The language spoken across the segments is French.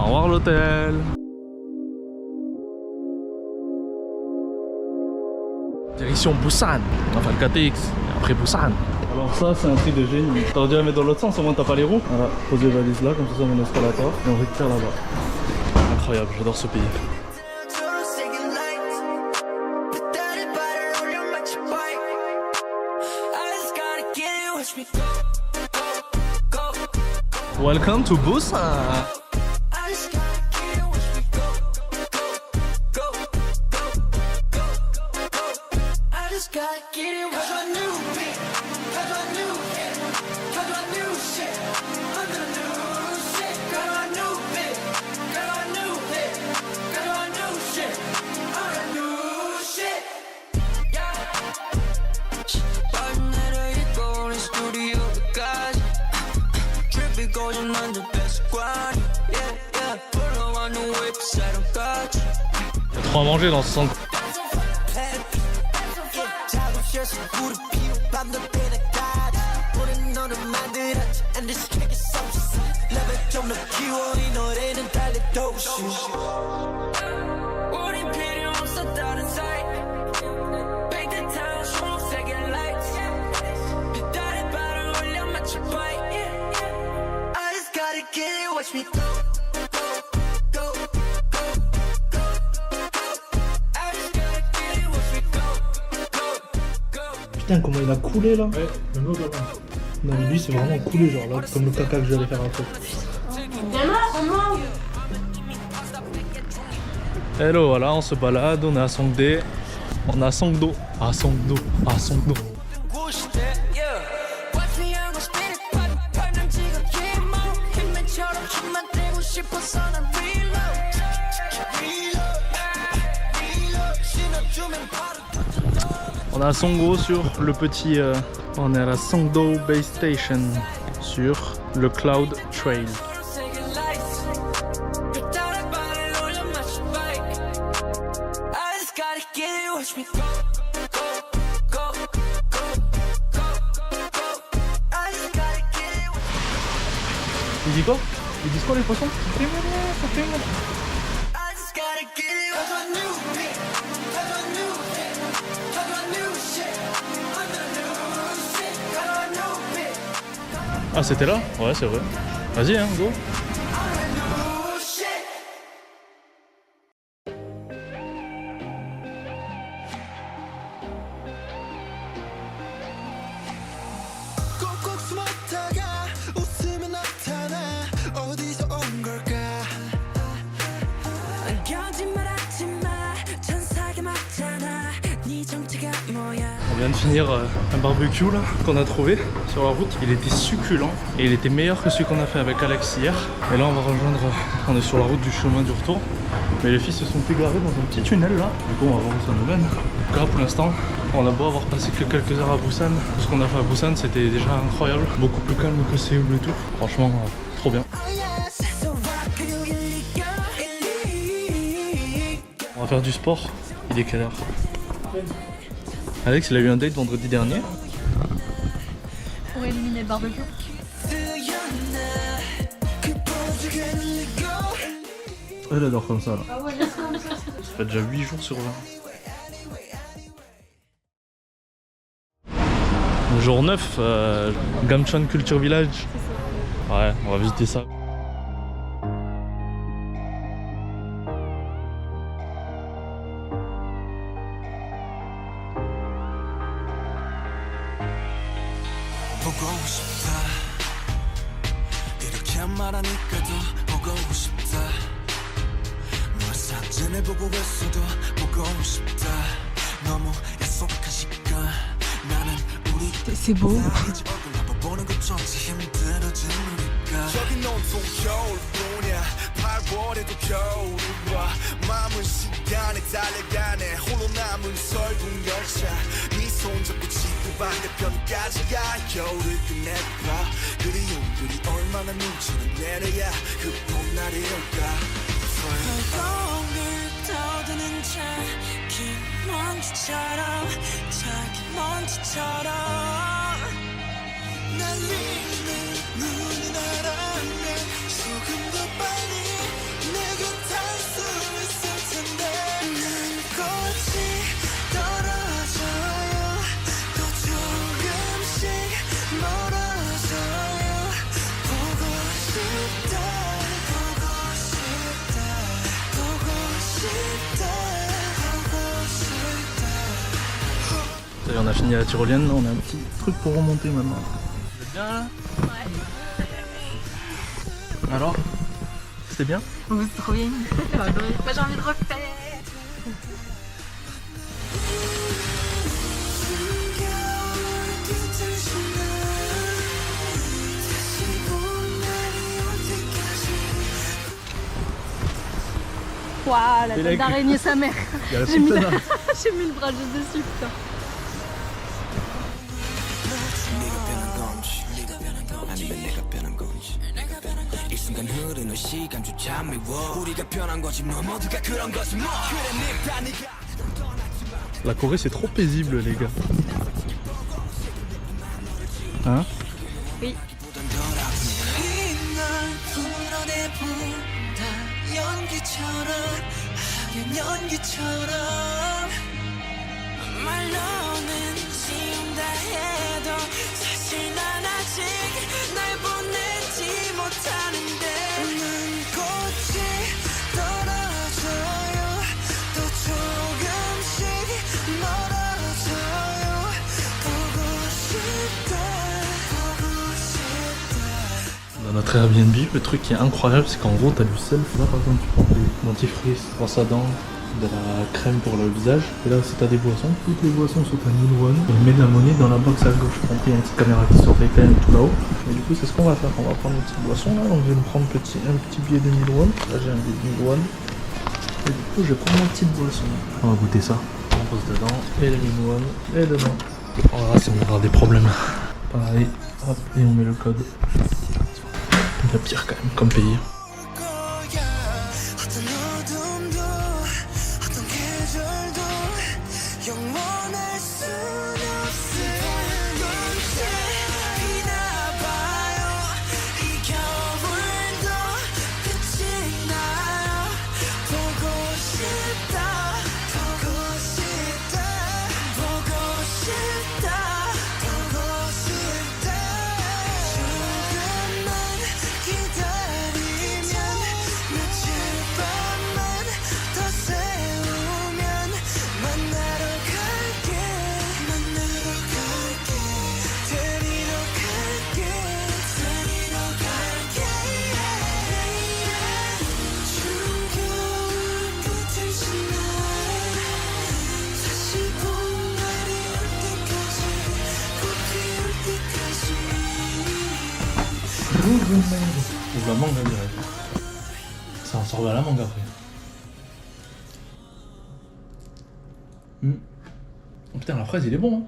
Au revoir l'hôtel. Direction Busan. On va faire le KTX. Et après Busan. Alors ça c'est un truc de génie. T'aurais dû la mettre dans l'autre sens, au moins t'as pas les roues. Voilà, pose les valises là, comme ça c'est mon escalator. Et on récupère là-bas. Incroyable, j'adore ce pays. Welcome to Busan. Il y a trop à manger dans ce centre. Putain, comment il a coulé là. Ouais, même l'autre là. Non mais lui c'est vraiment coulé genre là, comme le caca que j'allais faire après. Hello, voilà on se balade, on est à Songdae. On est à Songdo. À Songdo. À Songdo. On est à Songdo sur le petit... on est à la Songdo Base Station sur le Cloud Trail. Il dit quoi? Ils disent quoi les poissons? Ça fait mal, ça fait mal. Ah c'était là? Ouais c'est vrai. Vas-y hein, go. On vient de finir un barbecue là qu'on a trouvé sur la route. Il était succulent et il était meilleur que celui qu'on a fait avec Alex hier. Et là on va rejoindre, on est sur la route du chemin du retour. Mais les filles se sont égarées dans un petit tunnel là. Du coup on va voir où ça nous mène. Donc là pour l'instant on a beau avoir passé que quelques heures à Busan. Ce qu'on a fait à Busan c'était déjà incroyable. Beaucoup plus calme que Séoul et tout. Franchement trop bien. On va faire du sport. Il est quelle heure? Alex il a eu un date vendredi dernier. Pour éliminer le barbecue. Elle adore comme ça là. Ah ouais, laisse comme ça. Ça fait déjà 8 jours sur 20. Jour 9, Gamcheon Culture Village. Ouais, on va visiter ça. 보고 싶다 이렇게 말하니까 더 보고 싶다 널 사진을 보고 있어도 보고 싶다 너무 약속한 시간 나는 우리 C'est beau. 얼굴 한번 보는 것조차 힘들어진 우리가 저기 온통 겨울뿐이야 8월에도 겨울이 와 마음은 시간에 달려가네 홀로 남은 설국 열차 네 손잡고 지구 반대편까지 가 겨울을 끝내봐 그리움들이 얼마나 눈치를 내려야 그 봄날이 올까 덜컹을 떠드는 작은 먼지처럼 작은 먼지처럼 날리는 눈이 나라면 조금 더 빨리 on a fini la tyrolienne, on a un petit truc pour remonter maintenant. Vous êtes bien là? Ouais. Alors? C'était bien? Oh, c'est trop bien. Moi j'ai envie de refaire. Waouh, la tête d'araignée sa mère. Il y a la J'ai mis, sultana. j'ai mis le bras juste dessus, putain. La Corée c'est trop paisible les gars. Hein? Oui. Dans notre Airbnb, le truc qui est incroyable, c'est qu'en gros, t'as du self. Là, par exemple, tu prends des dentifrice, brosse à dents, de la crème pour le visage. Et là, si t'as des boissons, toutes les boissons sont à 1000 won. Et on met de la monnaie dans la box à gauche. Donc, il y a une petite caméra qui surveille quand même tout là-haut. Et du coup, c'est ce qu'on va faire. On va prendre une petite boisson là. Donc, je vais me prendre un petit billet de 1000 won. Là, j'ai un billet de 1000 won. Et du coup, je vais prendre ma petite boisson. On va goûter ça. On pose dedans. Et les 1000 won. Et dedans. On verra si on aura des problèmes. Pareil. Hop. Et on met le code. Il y a pire quand même comme pays. Ouvre la mangue direct. Ça en sort à la mangue après. Oh putain, la fraise il est bon hein.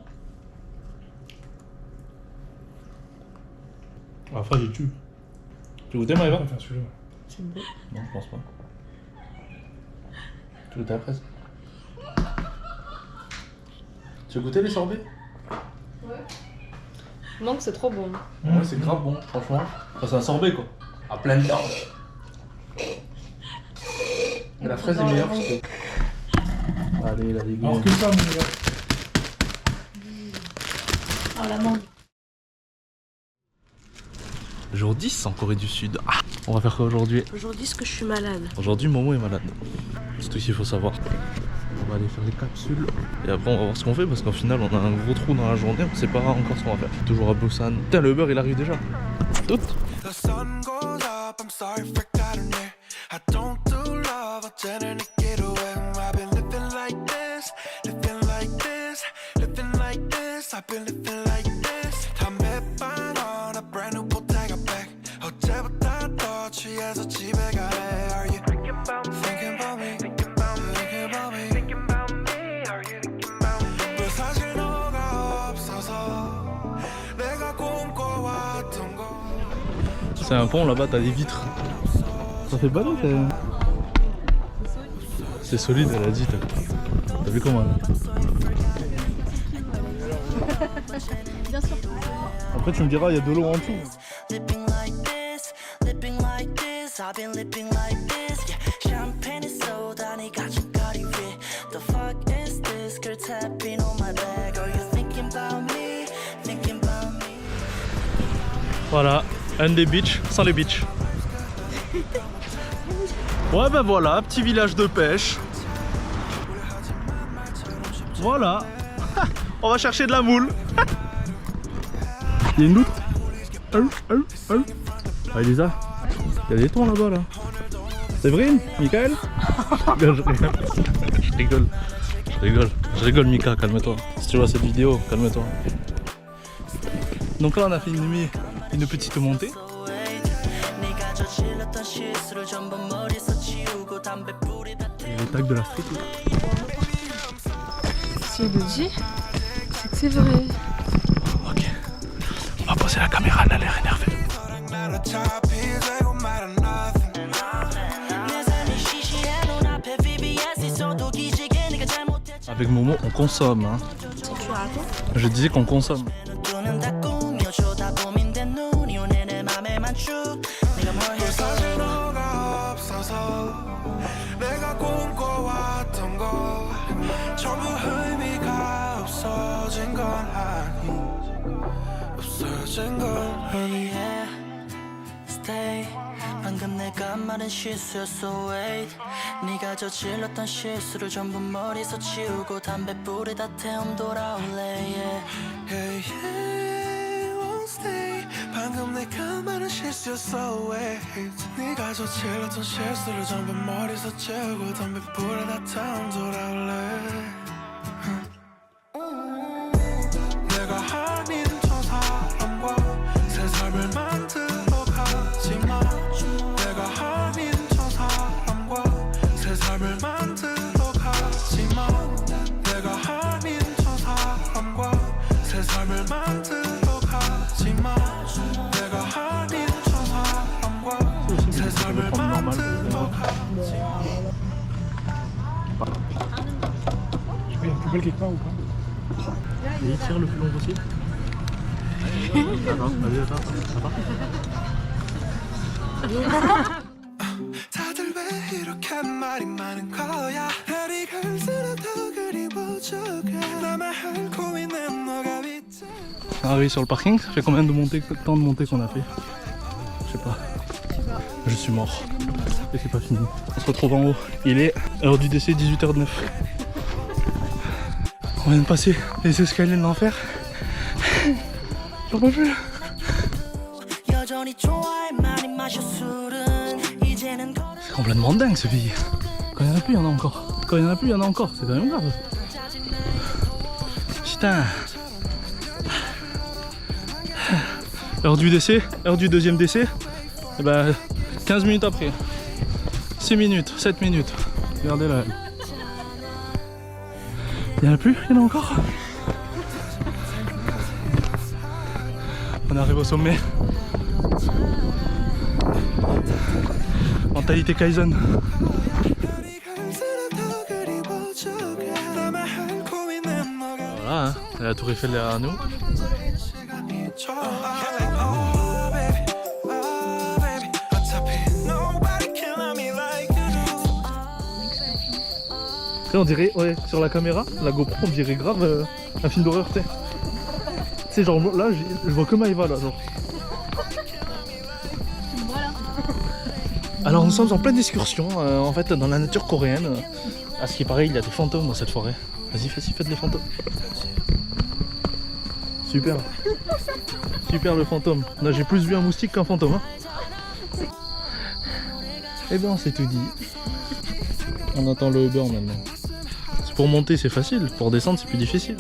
La fraise il tue. Tu goûtais Maëva? Enfin celui-là. Non, je pense pas. Tu goûtais la fraise? Tu as goûté les sorbets? Mangue, c'est trop bon. Ouais, c'est grave bon, franchement. Enfin, c'est un sorbet quoi. À plein dedans. Mais la fraise est meilleure, je trouve. Allez, la dégueulasse. Alors que ça, mon gars. Ah, la mangue. Jour 10 en Corée du Sud. Ah, on va faire quoi aujourd'hui? Aujourd'hui, est-ce que je suis malade? Aujourd'hui, Momo est malade. C'est tout ce qu'il faut savoir. On va aller faire les capsules. Et après, on va voir ce qu'on fait parce qu'au final, on a un gros trou dans la journée. On sait pas encore ce qu'on va faire. Toujours à Busan. Putain, le Uber il arrive déjà. Tout. The sun goes up, I'm sorry for cutting it. I don't do love, 어쩌면 get away. I've been living like this, living like this, living like this. I've been living like this. 담배빵 on a brand new Bottega bag. 어제부터 더 취해서 집에 가래. Are you thinking about me? Thinking about me? Thinking about me? Thinking about me? Thinking about me? Are you thinking about me? 왜 사실 너가 없어서 내가 꿈꿔왔던 거. C'est un pont là-bas, t'as des vitres. Ça fait ballot quand même. C'est solide, elle a dit. T'as vu comment elle... Bien sûr. Après, tu me diras, il y a de l'eau en dessous. Living like this, living like this. I've been living like this. Yeah, champagne is soda, 네가 지금까지 왜? The fuck is this? Girl tapping on my back. Are you thinking about me? Thinking about me? Voilà, un des beaches sans les beaches. Ouais ben voilà, petit village de pêche. Voilà. On va chercher de la moule. Il y a une loutre. Ah Elisa, il y a des thons là-bas là. C'est vrai, Michael? Je rigole Mika, calme-toi. Si tu vois cette vidéo, calme-toi. Donc là on a fait une petite montée. Et les tags de la street là. Si il le dit, c'est que c'est vrai. Ok. On va poser la caméra, elle a l'air énervée. Avec Momo, on consomme. Hein. Je disais qu'on consomme. 방금 내가 말한 실수였어 wait 네가 저질렀던 실수를 전부 머리서 치우고 담뱃불에 다 태움 돌아올래 yeah. Hey, hey, won't stay. 방금 내가 말한 실수였어 wait 네가 저질렀던 실수를 전부 머리서 채우고 담뱃불에 다 태움 돌아올래 내가 아닌 저 사람과 새 삶을 만들어 가지마 내가 아닌 저 사람과 새 삶을 만들어 가지마 내가 아닌 저 사람과 새 삶을 만들어 가지마 내가 아닌 저 사람과 새 삶을 만들어 가지마 Tu peux plus belle quelque part ou pas? Et il tire le plus long possible. Attends, vas-y, attends. 다들 왜 이렇게 말이 많은 거야 날이 갈수록 더 그리워져가 나만 앓고 있는 너가 비쳐 Arrivé sur le parking, ça fait combien de montées, temps de montée qu'on a fait? Je sais pas. Je suis mort. Et c'est pas fini. On se retrouve en haut. Il est heure du décès, 18h09. On vient de passer les escaliers de l'enfer. J'en peux plus. C'est complètement dingue ce pays. Quand il y en a plus, il y en a encore. Quand il y en a plus, il y en a encore. C'est quand même grave. Putain. Heure du décès, heure du deuxième décès. Et ben 15 minutes après. 6 minutes, 7 minutes. Regardez là. Il y en a plus, il y en a encore. On arrive au sommet. Mentalité Kaizen. Voilà, hein, la tour Eiffel derrière nous. On dirait, ouais, sur la caméra, la GoPro, on dirait grave un film d'horreur, tu sais. Tu sais, genre là, je vois que Maïva là, genre. Voilà. Alors nous sommes en pleine excursion, en fait, dans la nature coréenne. À ce qui paraît, il y a des fantômes dans cette forêt. Vas-y, faites les fantômes. Super. Super le fantôme. Là, j'ai plus vu un moustique qu'un fantôme. Hein. Eh ben, on s'est tout dit. On attend le Uber maintenant. Pour monter c'est facile, pour descendre c'est plus difficile.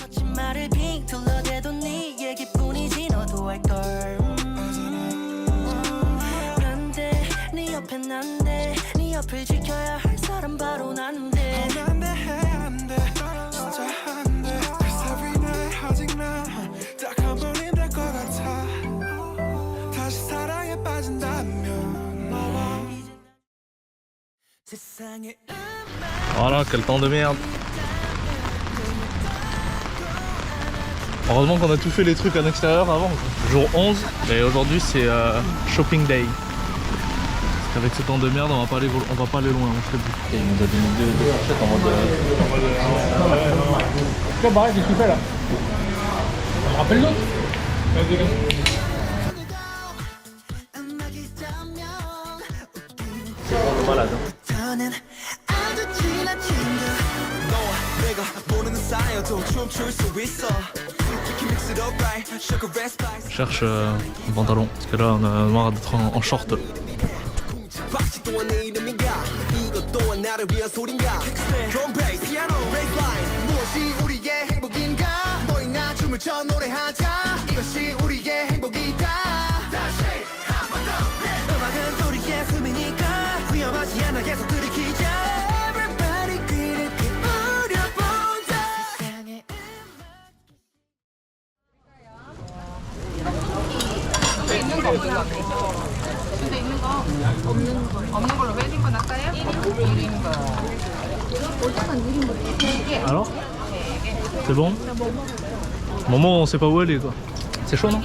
Voilà, quel temps de merde. Heureusement qu'on a tout fait les trucs à l'extérieur avant. Jour 11, et aujourd'hui c'est shopping day. Avec ce temps de merde, on va pas aller loin, on serait plus. Il nous a donné deux fourchettes en mode. Tiens, bah, qu'est-ce que tu fais là? Je me rappelle l'autre. C'est malade. Hein. Je cherche un pantalon parce que là on a marre d'être en short. 박씨 또한 내 이름인가 이것 또한 나를 위한 소린가 Drum bass, piano, bassline 무엇이 우리의 행복인가 너희 나 춤을 춰 노래하자 이것이 우리의 행복이다 다시 한번 더 음악은 우리의 숨이니까 위험하지 않아 계속 들이키자 Everybody 그렇게 부려본다 세상에 없는 걸로 웨딩 건 할까요? 1인분. Alors c'est bon? Maman on sait pas où elle est quoi. C'est chaud non?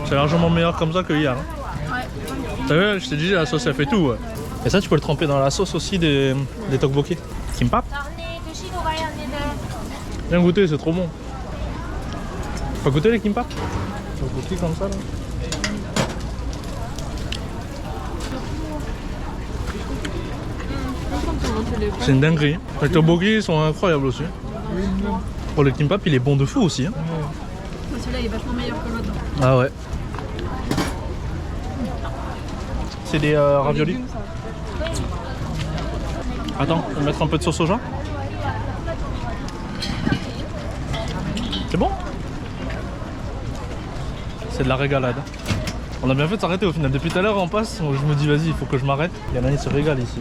C'est largement meilleur comme ça que hier. Hein. T'as vu, je t'ai dit la sauce elle fait tout. Ouais. Et ça tu peux le tremper dans la sauce aussi des tteokbokki. Kimbap. Viens goûter, c'est trop bon. Pas goûter les kimbap? Tteokbokki comme ça là. C'est une dinguerie. Les tteokbokki sont incroyables aussi. Oh, le kimbap il est bon de fou aussi. Hein. Celui-là il est vachement meilleur que l'autre. Ah ouais. C'est des raviolis. Attends, on va mettre un peu de sauce soja. C'est bon? C'est de la régalade. On a bien fait de s'arrêter au final. Depuis tout à l'heure on passe, je me dis vas-y il faut que je m'arrête. Il y en a qui se régalent ici.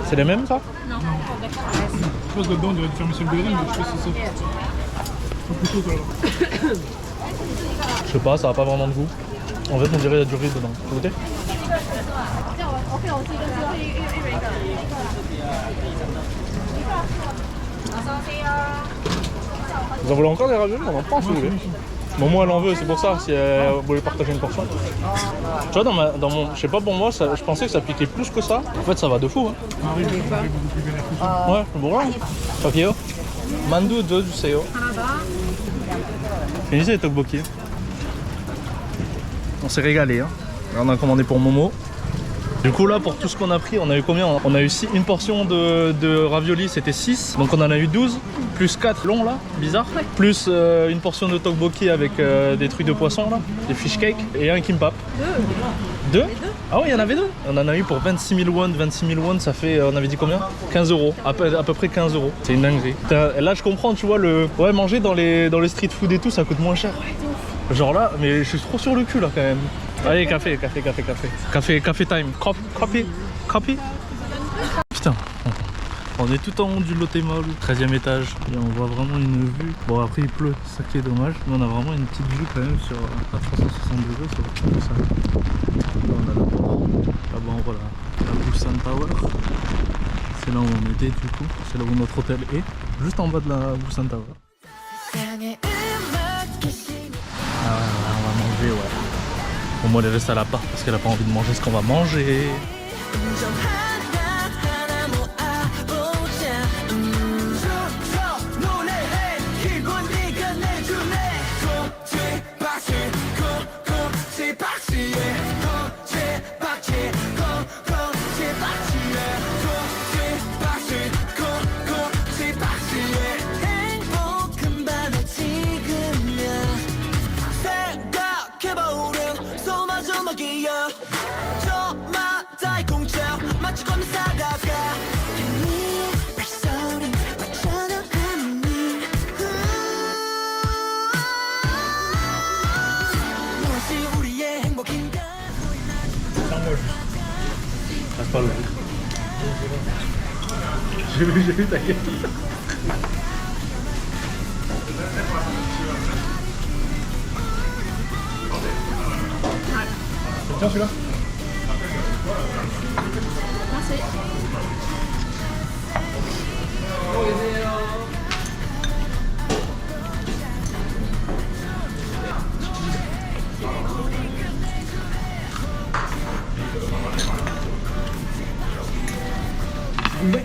C'est les mêmes ça? Non. Je pense que dedans on devrait faire Michel Bérin, mais je sais si c'est plutôt je sais pas, ça a pas vraiment de goût. En fait on dirait qu'il y a du riz dedans. Vous goûtez? Vous en voulez encore des raviolis? On en prend si vous voulez. Bon moi elle en veut, c'est pour ça, si elle voulait partager une portion. Tu vois dans mon, je sais pas pour moi, ça, je pensais que ça piquait plus que ça. En fait ça va de fou hein. Ouais, c'est bon là. Tokyo. Mandu de juseyo. Finissez les tteokbokki. On s'est régalé hein. Là, on a commandé pour Momo. Du coup là pour tout ce qu'on a pris, on a eu combien? On a eu une portion de ravioli, c'était 6. Donc on en a eu 12. Plus 4 longs là, bizarre. Plus une portion de tteokbokki avec des trucs de poisson là, des fish cakes et un kimbap. Deux? Ah ouais, il y en avait 2. On en a eu pour 26 000 won. 26 000 won, ça fait, on avait dit combien? 15 euros. À peu près 15 euros. C'est une dinguerie. Et là je comprends, tu vois, ouais, manger dans les street food et tout, ça coûte moins cher. Genre là, mais je suis trop sur le cul là quand même. Allez, café time. Coffee. Putain. On est tout en haut du Lotte Mall, 13e étage, et on voit vraiment une vue. Bon après il pleut, c'est ça qui est dommage, mais on a vraiment une petite vue quand même sur à 360 degrés sur tout ça. Là on a la porte, là-bas on voit la Busan Tower. C'est là où on était du coup, c'est là où notre hôtel est, juste en bas de la Busan Tower. Ah ouais, on va manger ouais. Bon moi elle reste à l'appart parce qu'elle a pas envie de manger ce qu'on va manger. Passe pas le jeu. J'ai vu ta gueule. C'est bien celui-là? Merci.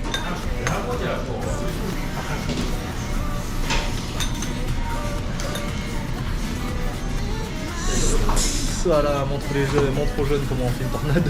Voilà, montre aux jeunes comment on fait une tornade.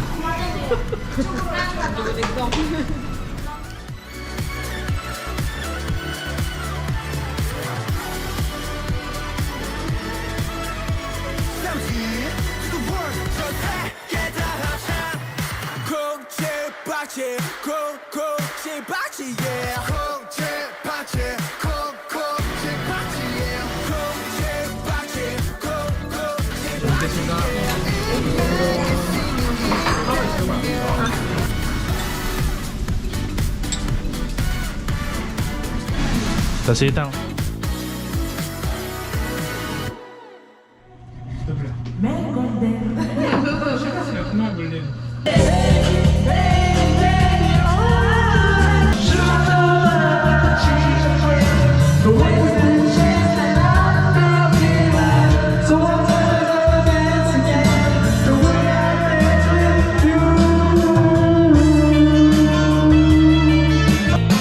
박제 콕콕 칠박지 yeah 콕 칠박지 콕콕 칠박지 yeah 콕 칠박지 콕콕 Ça s'est éteint.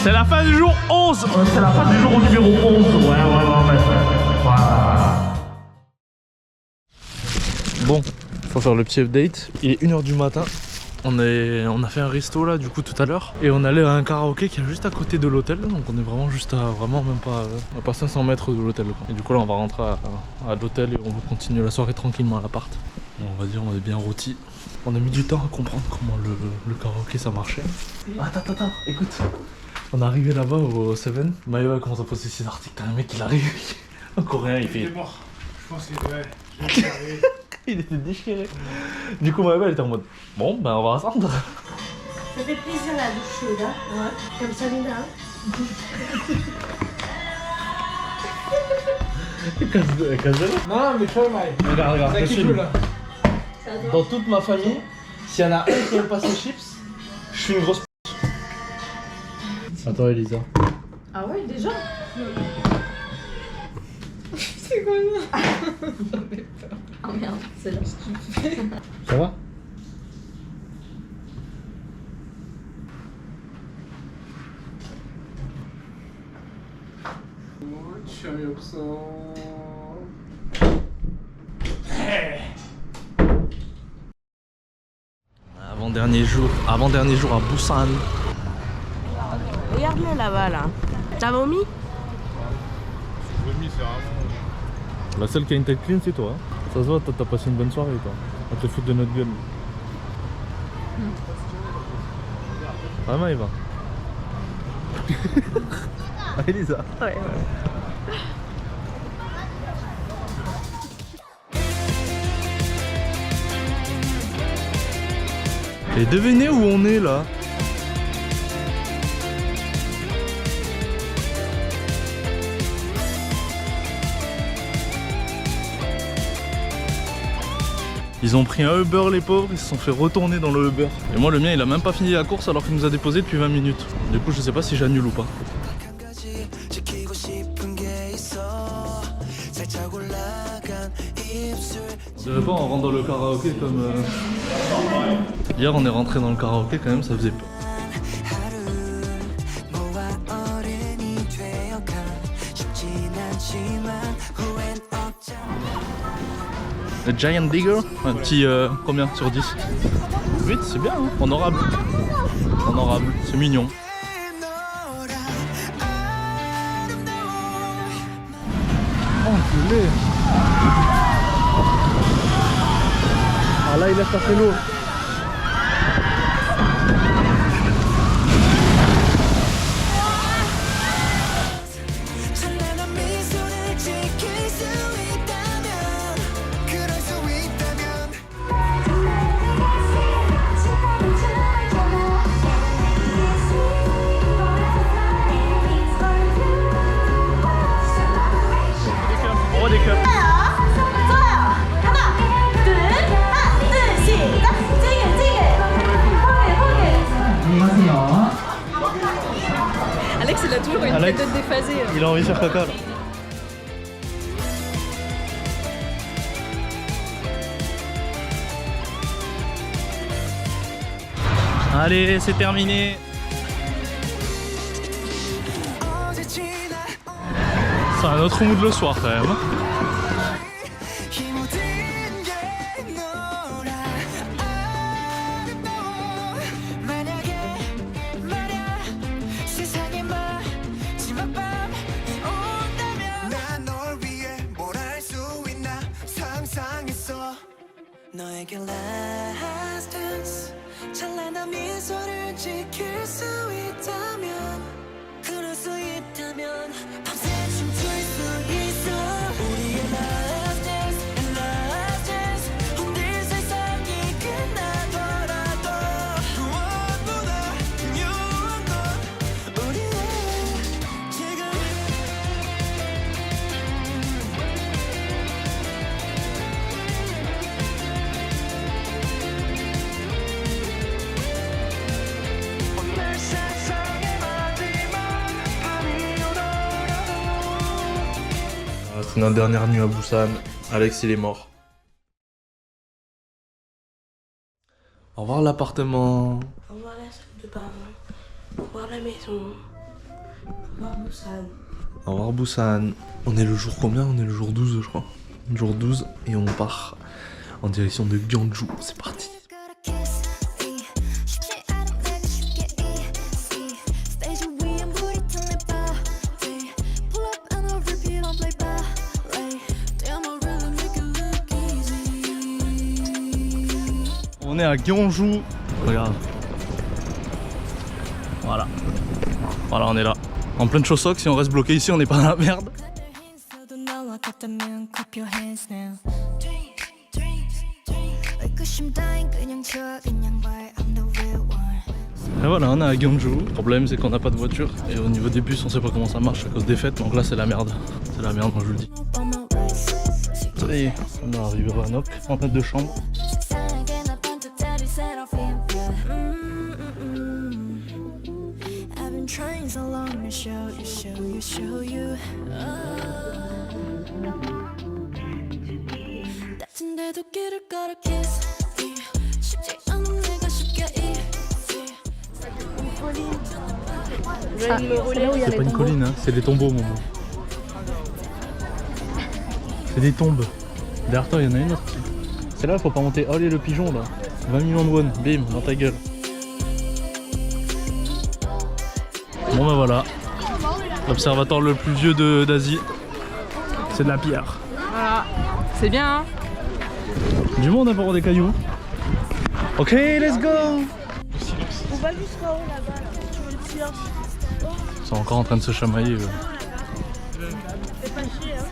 C'est la fin du jour 11. C'est la fin du jour numéro 11. Ouais. Voilà. Bon, faut faire le petit update. Il est 1h du matin. On a fait un resto là du coup tout à l'heure. Et on allait à un karaoké qui est juste à côté de l'hôtel. Donc on est vraiment juste à même pas 500 mètres de l'hôtel. Et du coup là on va rentrer à l'hôtel et on va continuer la soirée tranquillement à l'appart. On va dire on est bien rôti. On a mis du temps à comprendre comment le karaoké ça marchait. Attends, écoute. On est arrivé là-bas au 7. Maëva commence à poster ses articles. T'as un mec qui arrive en coréen, il fait. Il est mort. Je pense qu'il est ouais. Il était déchiré. Du coup, Maëva elle était en mode bon, ben on va attendre. Ça fait plaisir la douche chaude, hein. Ouais. Comme ça, Lina. Non, mais tu vois, Maï. Regarde, Ça je qui filme. joue là. Dans toute ma famille, s'il y en a un qui aime pas ses chips, je suis une grosse p***. Attends, Elisa. Ah ouais, déjà? C'est quoi ça? Ah merde, c'est là. Ça va? Avant-dernier jour à Busan. Regarde-le là-bas, là. T'as vomi? Vomi, c'est vraiment. La seule qui a une tête clean, c'est toi. Ça se voit, t'as passé une bonne soirée, toi. On te fout de notre gueule. Vraiment, il va. Ah, Elisa. Ouais. Et devinez où on est là? Ils ont pris un Uber les pauvres, ils se sont fait retourner dans le Uber. Et moi le mien il a même pas fini la course alors qu'il nous a déposé depuis 20 minutes. Du coup je sais pas si j'annule ou pas. On dirait pas on rentre dans le karaoké comme... Hier on est rentré dans le karaoké quand même, ça faisait peur. Le Giant Digger, un petit combien sur 10? 8, c'est bien, hein, honorable. Honorable, c'est mignon. Enculé. Ah là il laisse passer l'eau. Alex, il a toujours une Alex, tête de déphasé. Il a envie de faire caca là. Allez, c'est terminé. C'est un autre mood le soir quand même. 너에게 last dance 찬란한 미소를 지킬 수 있다면 그럴 수 있다면 밤새 춤출 수 있어 우리의 last dance and last dance 흔들 세상이 끝나더라도 무엇보다 중요한 건 우리의 지금 오늘 세상의 마지막 밤이 오더라도 C'est notre dernière nuit à Busan. Alex il est mort. Au revoir l'appartement. Au revoir la salle de bain. Au revoir la maison. Au revoir Busan. Au revoir Busan. On est le jour combien? On est le jour 12 je crois. Le jour 12 et on part en direction de Gyeongju. C'est parti. gotta kiss me 쉽지 않은 내가 쉽게 easy 스테이지 위에 물이 튀는 party pull up and I'll repeat on play ballet damn I really make it look easy On est à Gyeongju. Regarde. Voilà. Voilà, on est là. En pleine chaussocks, si on reste bloqué ici, on n'est pas dans la merde. 서도 나와 같다면 clap your hands now 의구심 따윈 그냥 줘 그냥 말 I'm the real one Et voilà, on est à Gyeongju. Le problème, c'est qu'on n'a pas de voiture. Et au niveau des bus, on sait pas comment ça marche à cause des fêtes. Donc là, c'est la merde. C'est la merde, moi je vous le dis. on my waist Ça y est, on est arrivé à Noc, en tête de chambre. 식상하게 나 반듯하리 새롭힌 I've been trying so long to show you 다친데도 길을 걸어 kiss me 쉽지 않은 내가 쉽게 easy C'est pas une colline, hein, c'est des tombeaux, Momo. C'est des tombes. Derrière toi, il y en a une autre. C'est là, faut pas monter. Oh, allez, le pigeon là. 20 millions de won, bim, dans ta gueule. Bon, bah voilà. L'observatoire le plus vieux d'Asie. C'est de la pierre. Voilà. C'est bien, hein. Du monde à bord des cailloux. Ok, let's go! On va jusqu'en haut là-bas, là. Tu veux le silence? Ils sont encore en train de se chamailler. Fais pas chier, hein.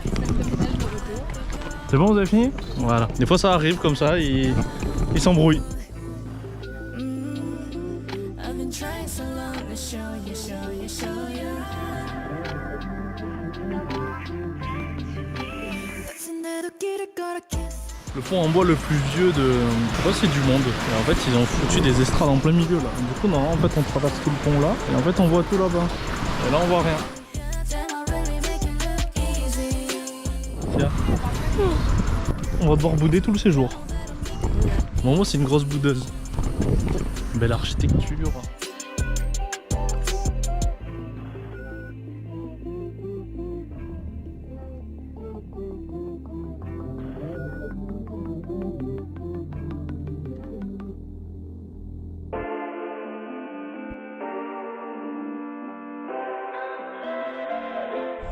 C'est bon, vous avez fini? Voilà. Des fois ça arrive comme ça, ils s'embrouillent. I've been trying so long to show you 다친데도 길을 걸어 kiss Le pont en bois le plus vieux de... Je sais pas si c'est du monde. Et en fait ils ont foutu des estrades en plein milieu là. Du coup non, en fait on traverse tout le pont là. Et en fait on voit tout là-bas. Et là on voit rien. Damn, I really make it look easy Tiens. On va devoir bouder tout le séjour. Momo c'est une grosse boudeuse. Belle architecture.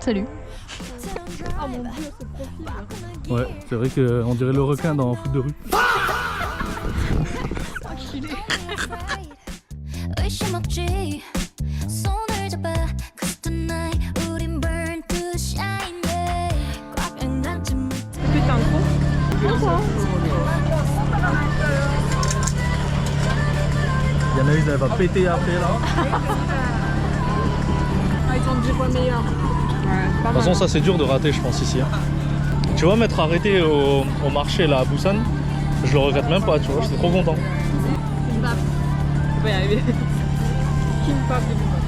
Salut. Ouais, c'est vrai qu'on dirait le requin dans Foot de rue. 의심 없지 손을 잡아 cause tonight 우린 burn to shine yeah 꽉 안닿지 못해 Pété un gros. Il y en a une, elle va péter après là. Ah, ils sont 10 fois meilleurs. Ouais, De toute façon, ça c'est dur de rater, je pense, ici. Hein. Tu vois, m'être arrêté au marché là à Busan, je le regrette même pas, tu vois, j'étais trop content. Kimbap. On va y arriver. Kimbap de Kimbap.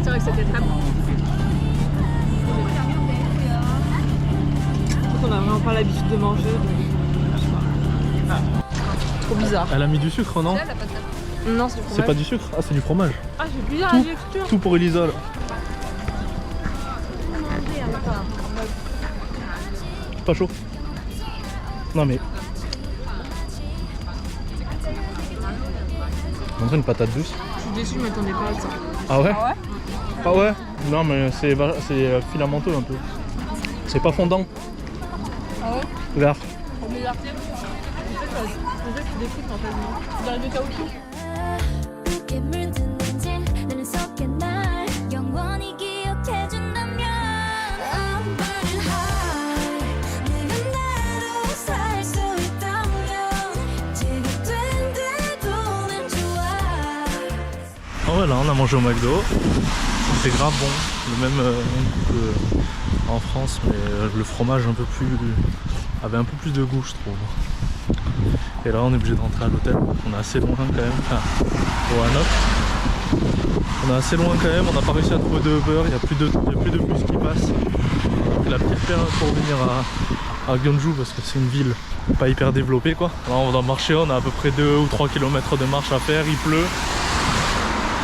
C'est vrai que c'était très bon. On n'a vraiment pas l'habitude de manger, donc je sais pas. Trop bizarre. Elle a mis du sucre, non? Non, c'est du fromage. C'est pas du sucre? Ah, c'est du fromage. Ah, c'est bizarre la texture. Tout pour Elisa là. Pas chaud. Non mais. On dirait une patate douce. Je suis déçue, je m'attendais pas à ça. Ah ouais? Ah ouais? Non mais c'est filamenteux un peu. C'est pas fondant. Ah ouais? Vert. On met l'article. En fait, c'est des trucs en fait. C'est du caoutchouc. 그게 물드는지 나는 속에 날 영원히 기억해준다면 I'm burning high 내가 나로 살 수 있다면 지겹된데도 난 좋아. Ah ouais, là on a mangé au McDo, c'est grave bon, le même goût qu'en France, mais le fromage avait un peu plus de goût je trouve. Et là on est obligé de rentrer à l'hôtel, on est assez loin quand même, enfin au Hanok. On est assez loin quand même, on n'a pas réussi à trouver de Uber, il n'y a plus de bus qui passent. Donc la pire période pour venir à Gyeongju parce que c'est une ville pas hyper développée quoi. Là on va marcher, on a à peu près 2 ou 3 km de marche à faire, il pleut.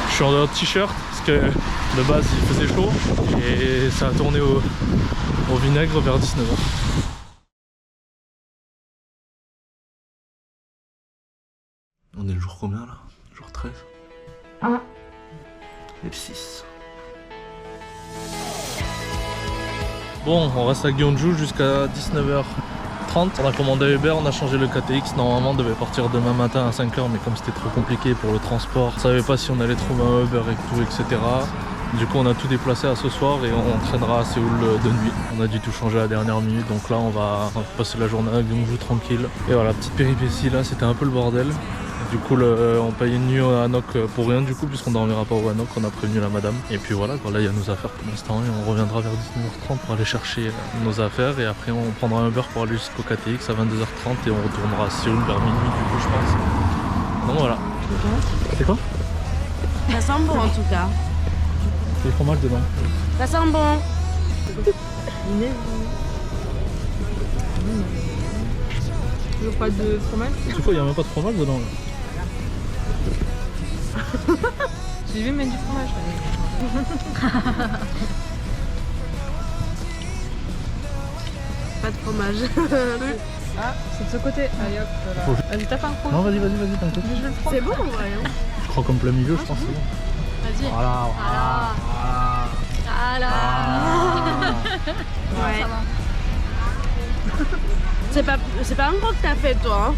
Je suis en t-shirt parce que de base il faisait chaud et ça a tourné au vinaigre vers 19h. On est le jour combien là? Jour 13 et le 6. Bon, on reste à Gyeongju jusqu'à 19h30. On a commandé Uber, on a changé le KTX. Normalement, on devait partir demain matin à 5h, mais comme c'était trop compliqué pour le transport, on savait pas si on allait trouver un Uber et tout, etc. Du coup, on a tout déplacé à ce soir et on traînera à Séoul de nuit. On a dû tout changer à la dernière minute, donc là, on va passer la journée à Gyeongju tranquille. Et voilà, petite péripétie là, c'était un peu le bordel. Du coup, on paye une nuit au Hanok pour rien du coup, puisqu'on dormira pas au Hanok, on a prévenu la madame. Et puis voilà, là il y a nos affaires pour l'instant et on reviendra vers 19h30 pour aller chercher nos affaires. Et après on prendra un Uber pour aller jusqu'au KTX à 22h30 et on retournera à Séoul vers minuit du coup je pense. Donc voilà. C'est quoi? Ça sent bon en tout cas. C'est du fromage dedans. Ça sent bon. Toujours pas de fromage. Tu vois, il n'y a même pas de fromage dedans là. J'ai vu mettre du fromage. Pas de fromage. Ah, c'est de ce côté. Allez hop, là. Vas-y, tape un coup. Non, vas-y, t'inquiète. Je vais le prendre. C'est bon en vrai. Hein. Je crois comme plein milieu, je pense que c'est bon. Vas-y. Voilà. Ouais. Ça va. C'est pas un gros que t'as fait toi. Hein.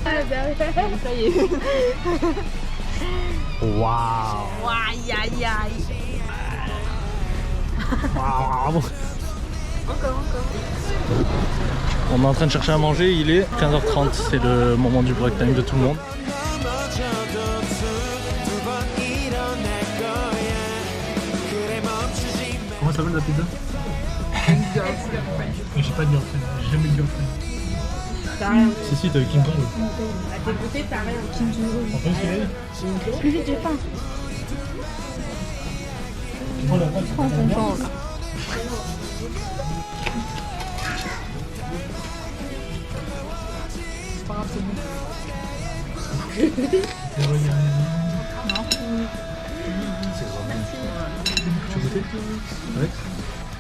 Ça y est. Waouh. Aïe aïe aïe. Encore. On est en train de chercher à manger, il est 15h30, c'est le moment du break time de tout le monde. Comment ça s'appelle la pizza? J'ai pas de girlfriend, j'ai jamais de girlfriend. T'as rien. Si, t'as eu King Kong. À tes côtés, t'as rien. En fait, c'est Plus vite, j'ai faim. prends la pâte. Prends ton temps là. C'est pas grave, c'est bon. Non. C'est grave. Tu veux goûter? Alex?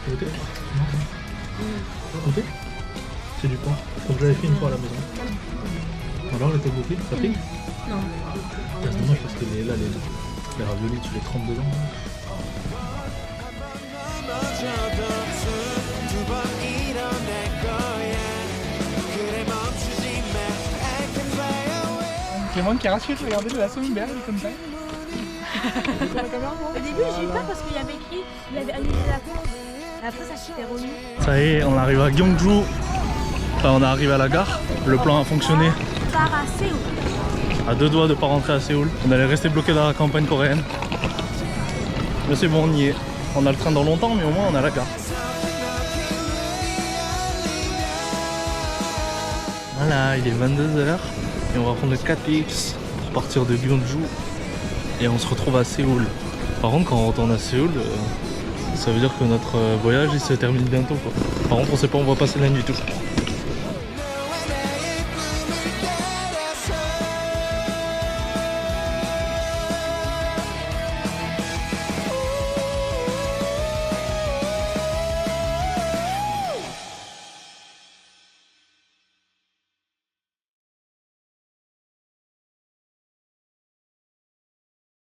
Tu veux goûter? Non. Goûter? C'est du pain. Comme je l'avais fait une fois à la maison. Alors, elle était goûtée? Ça pique? Non. C'est dommage parce que là, les raviolis, tu les trempes dedans. Clément qui rassure, regardez de la Sonnenberg comme ça. Au début, j'ai eu peur parce qu'il y avait écrit, il avait annulé la course. Après, ça s'était remis. Ça y est, on arrive à Gyeongju. Enfin, on est arrivé à la gare. Le plan a fonctionné. Par à Séoul. À deux doigts de pas rentrer à Séoul. On allait rester bloqué dans la campagne coréenne. Mais c'est bon, on y est. On a le train dans longtemps, mais au moins on est à la gare. Voilà, il est 22h et on va prendre le KTX pour partir de Gyeongju et on se retrouve à Séoul. Par contre, quand on retourne à Séoul, ça veut dire que notre voyage il se termine bientôt quoi. Par contre, on sait pas où on va passer la nuit tout.